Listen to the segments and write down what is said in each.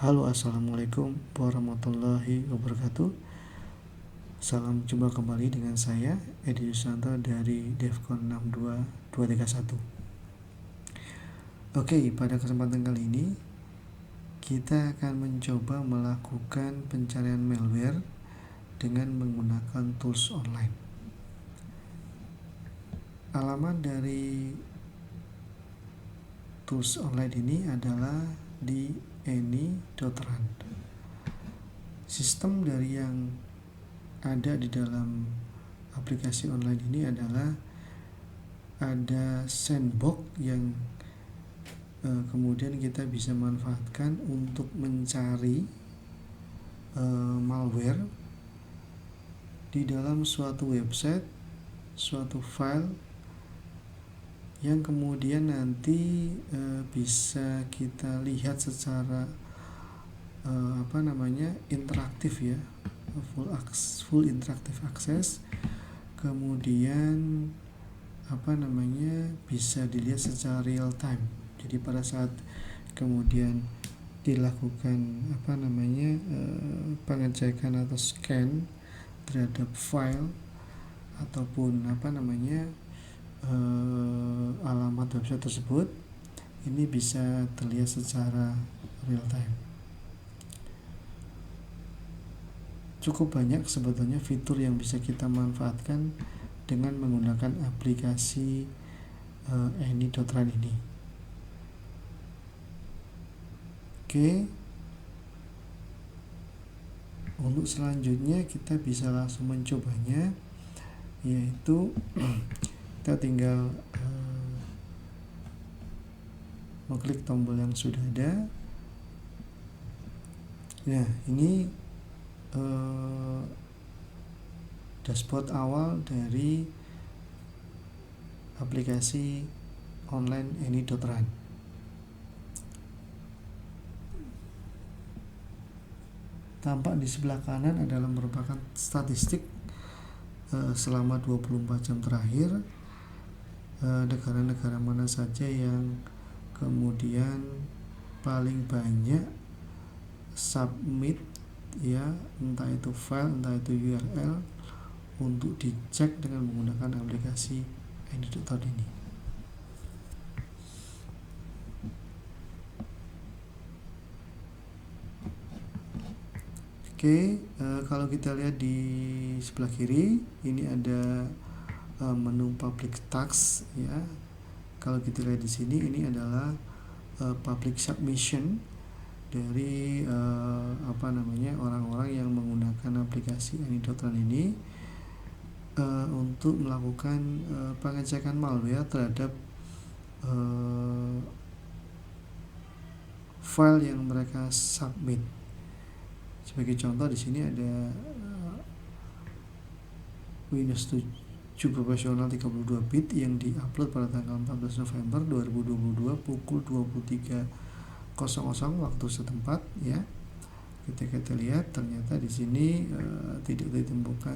Halo, assalamualaikum warahmatullahi wabarakatuh. Salam jumpa kembali dengan saya Edi Yusanto dari Devcon 62231. Oke, pada kesempatan kali ini kita akan mencoba melakukan pencarian malware dengan menggunakan tools online. Alamat dari tools online ini adalah di any.run. Sistem dari yang ada di dalam aplikasi online ini adalah ada sandbox yang kemudian kita bisa manfaatkan untuk mencari malware di dalam suatu website, suatu file yang kemudian nanti bisa kita lihat secara interaktif ya, full interaktif akses, kemudian bisa dilihat secara real time. Jadi pada saat kemudian dilakukan pengecekan atau scan terhadap file ataupun alamat website tersebut, ini bisa terlihat secara real time. Cukup banyak sebetulnya fitur yang bisa kita manfaatkan dengan menggunakan aplikasi any.run ini. Oke, untuk selanjutnya kita bisa langsung mencobanya, yaitu kita tinggal mengklik tombol yang sudah ada. Nah, ini dashboard awal dari aplikasi online any.run. Tampak di sebelah kanan adalah merupakan statistik selama 24 jam terakhir, negara-negara mana saja yang kemudian paling banyak submit ya, entah itu file, entah itu URL, untuk dicek dengan menggunakan aplikasi any.run ini. Oke, kalau kita lihat di sebelah kiri ini ada menu public task ya. Kalau kita lihat di sini, ini adalah public submission dari orang-orang yang menggunakan aplikasi any.run ini untuk melakukan pengecekan malware terhadap file yang mereka submit. Sebagai contoh, di sini ada Windows 7 Profesional 32 bit yang diupload pada tanggal 14 November 2022 pukul 23.00 waktu setempat ya. Kita lihat ternyata di sini tidak ditemukan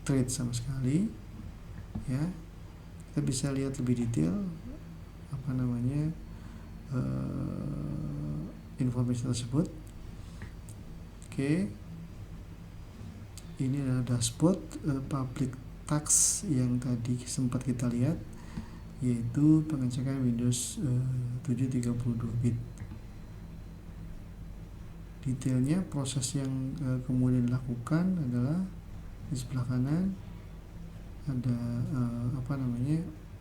thread sama sekali ya. Kita bisa lihat lebih detail informasi tersebut. Oke, ini adalah dashboard public task yang tadi sempat kita lihat, yaitu pengecekan Windows 7 32 bit. Detailnya proses yang kemudian dilakukan adalah di sebelah kanan ada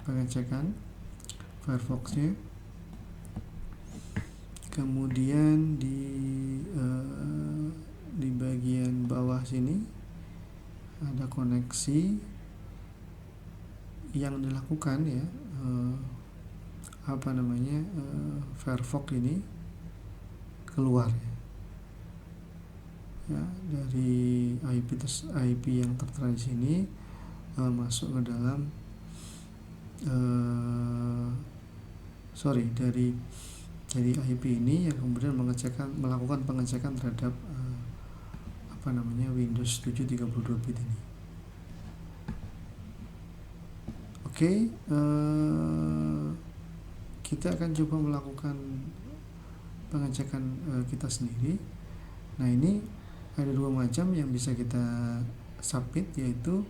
pengecekan Firefox-nya. Kemudian di bagian bawah sini ada koneksi yang dilakukan ya, Firefox ini keluar ya dari IP yang tertera di sini, masuk ke dalam dari IP ini yang kemudian melakukan pengecekan terhadap Windows 7 32 bit ini. Oke, kita akan coba melakukan pengecekan kita sendiri. Nah, ini ada dua macam yang bisa kita submit, yaitu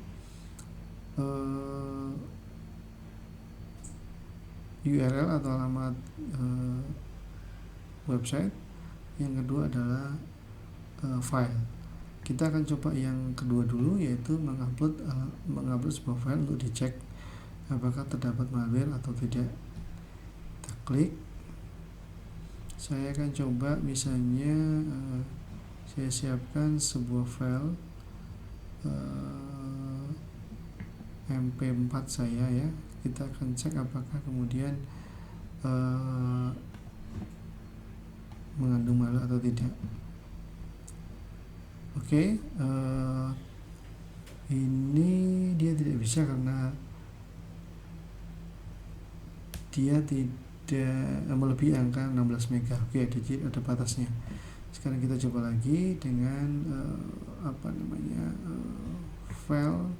URL atau alamat website. Yang kedua adalah file. Kita akan coba yang kedua dulu, yaitu mengupload sebuah file untuk dicek apakah terdapat malware atau tidak. Kita klik. Saya akan coba misalnya saya siapkan sebuah file MP4 saya ya. Kita akan cek apakah kemudian mengandung malware atau tidak. Oke, ini dia tidak bisa karena dia tidak melebihi angka 16 MB. Oke, ada batasnya. Sekarang kita coba lagi dengan file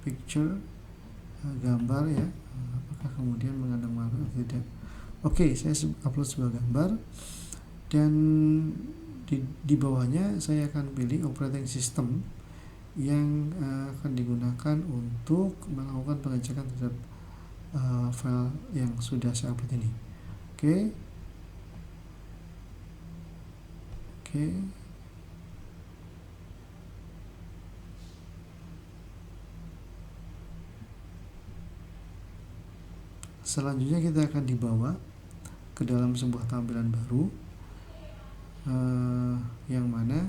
picture, gambar ya, apakah kemudian mengandung malware atau tidak. Oke, saya upload sebuah gambar, dan di bawahnya saya akan pilih operating system yang akan digunakan untuk melakukan pengecekan terhadap file yang sudah saya upload ini. Oke. Selanjutnya kita akan dibawa ke dalam sebuah tampilan baru, yang mana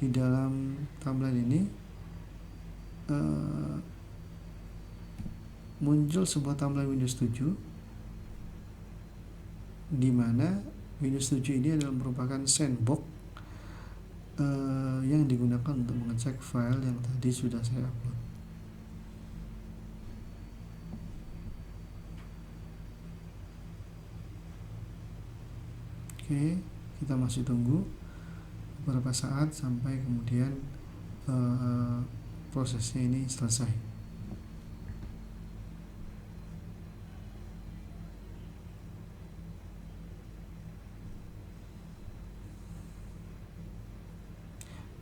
di dalam tampilan ini muncul sebuah tampilan Windows 7, di mana Windows 7 ini adalah merupakan sandbox yang digunakan untuk mengecek file yang tadi sudah saya upload. Oke, kita masih tunggu beberapa saat sampai kemudian prosesnya ini selesai.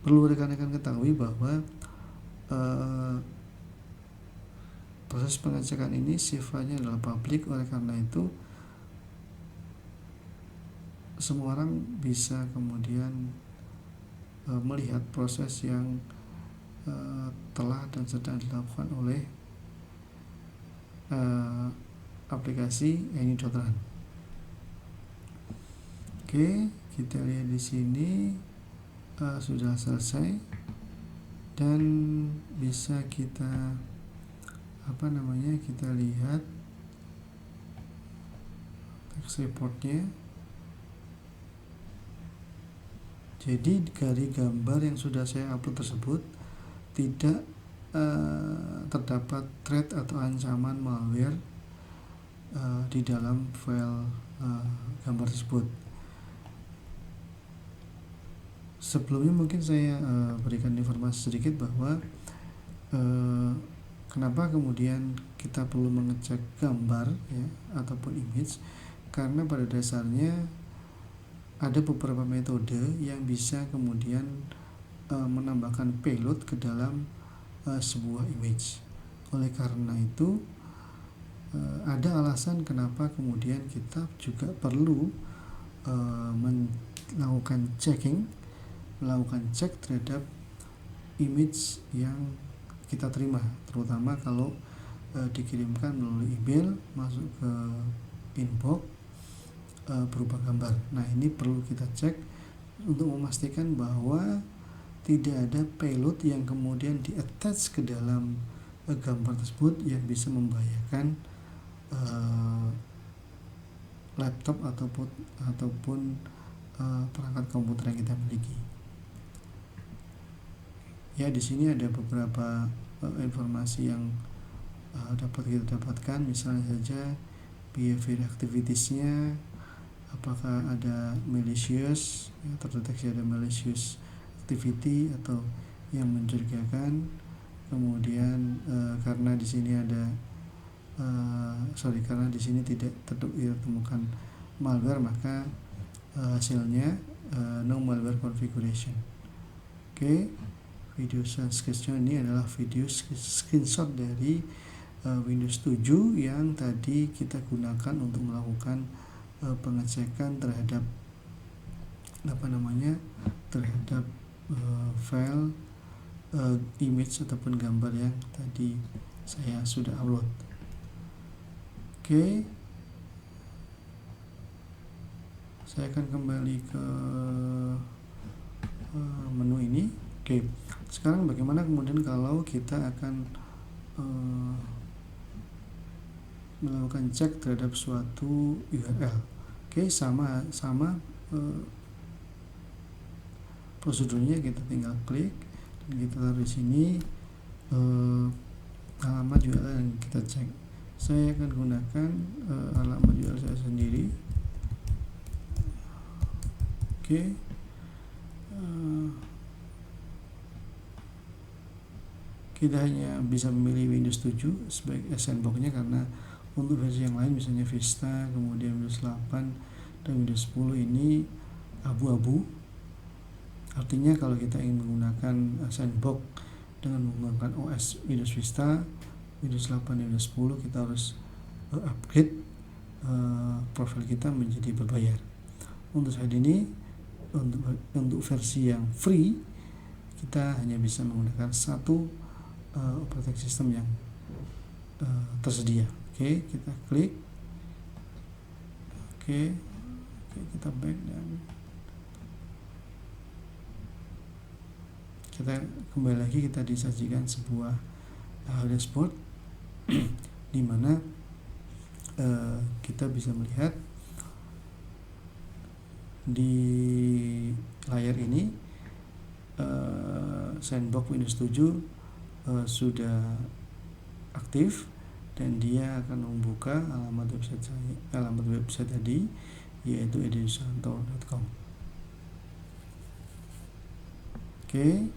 Perlu rekan-rekan ketahui bahwa proses pengecekan ini sifatnya adalah publik, oleh karena itu semua orang bisa kemudian melihat proses yang telah dan sedang dilakukan oleh aplikasi Any.Run. Oke, kita lihat di sini sudah selesai, dan bisa kita kita lihat text reportnya. Jadi dari gambar yang sudah saya upload tersebut tidak terdapat threat atau ancaman malware di dalam file gambar tersebut. Sebelumnya mungkin saya berikan informasi sedikit bahwa kenapa kemudian kita perlu mengecek gambar ya, ataupun image, karena pada dasarnya ada beberapa metode yang bisa kemudian menambahkan payload ke dalam sebuah image. Oleh karena itu ada alasan kenapa kemudian kita juga perlu melakukan cek terhadap image yang kita terima, terutama kalau dikirimkan melalui email masuk ke inbox berupa gambar. Nah, ini perlu kita cek untuk memastikan bahwa tidak ada payload yang kemudian di-attach ke dalam gambar tersebut yang bisa membahayakan laptop ataupun perangkat komputer yang kita miliki. Ya, di sini ada beberapa informasi yang dapat kita dapatkan, misalnya saja behavior activities-nya, apakah ada malicious, terdeteksi ada malicious activity atau yang mencurigakan. Kemudian karena di sini karena di sini tidak ditemukan malware, maka hasilnya no malware configuration. Oke, video screenshot ini adalah video screenshot dari Windows 7 yang tadi kita gunakan untuk melakukan pengecekan terhadap terhadap file image ataupun gambar yang tadi saya sudah upload. Oke, saya akan kembali ke menu ini. Oke, sekarang bagaimana kemudian kalau kita akan melakukan cek terhadap suatu URL. Oke, sama prosedurnya. Kita tinggal klik dan kita taruh di sini alamat URL yang kita cek. Saya akan gunakan alamat URL saya sendiri. Oke, kita hanya bisa memilih Windows 7 sebagai sandbox-nya, karena untuk versi yang lain misalnya Vista, kemudian Windows 8 dan Windows 10 ini abu-abu. Artinya kalau kita ingin menggunakan sandbox dengan menggunakan OS Windows Vista, Windows 8 dan Windows 10, kita harus upgrade profil kita menjadi berbayar. Untuk saat ini, untuk versi yang free, kita hanya bisa menggunakan satu operating system yang tersedia. Oke, kita klik. Oke, kita back dan kita kembali lagi. Kita disajikan sebuah dashboard di mana kita bisa melihat di layar ini sandbox Windows 7 sudah aktif dan dia akan membuka alamat website tadi, yaitu edisusanto.com. Oke,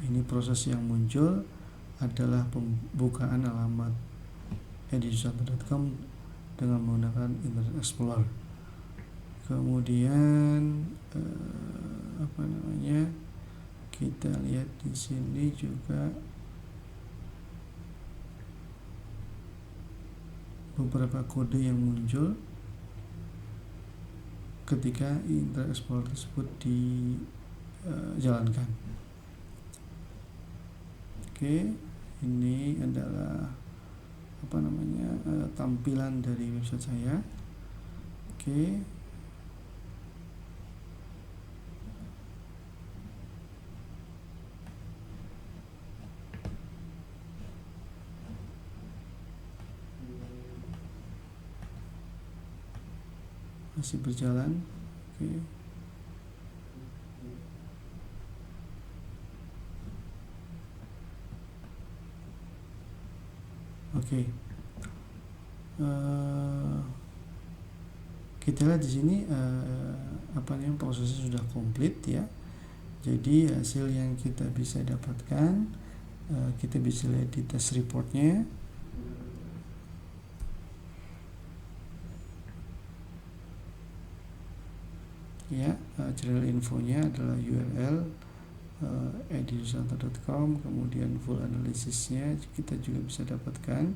ini proses yang muncul adalah pembukaan alamat edisusanto.com dengan menggunakan Internet Explorer. Kemudian kita lihat di sini juga beberapa kode yang muncul ketika Internet Explorer tersebut dijalankan. Oke, ini adalah tampilan dari website saya. Oke, masih berjalan. Oke. Kita lihat di sini prosesnya sudah komplit ya. Jadi hasil yang kita bisa dapatkan, kita bisa lihat di test reportnya. Ya, channel infonya adalah URL edisusanto.com, kemudian full analisisnya kita juga bisa dapatkan.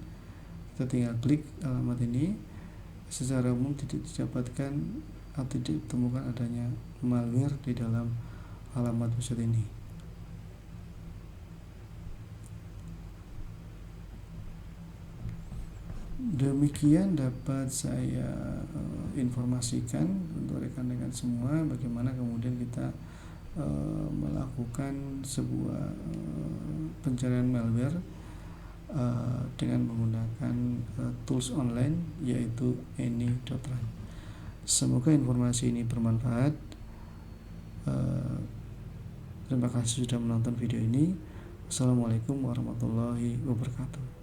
Kita tinggal klik alamat ini. Secara umum tidak didapatkan atau tidak ditemukan adanya malware di dalam alamat website ini. Demikian dapat saya informasikan untuk rekan-rekan semua bagaimana kemudian kita melakukan sebuah pencarian malware dengan menggunakan tools online yaitu any.run. Semoga informasi ini bermanfaat. Terima kasih sudah menonton video ini. Assalamualaikum warahmatullahi wabarakatuh.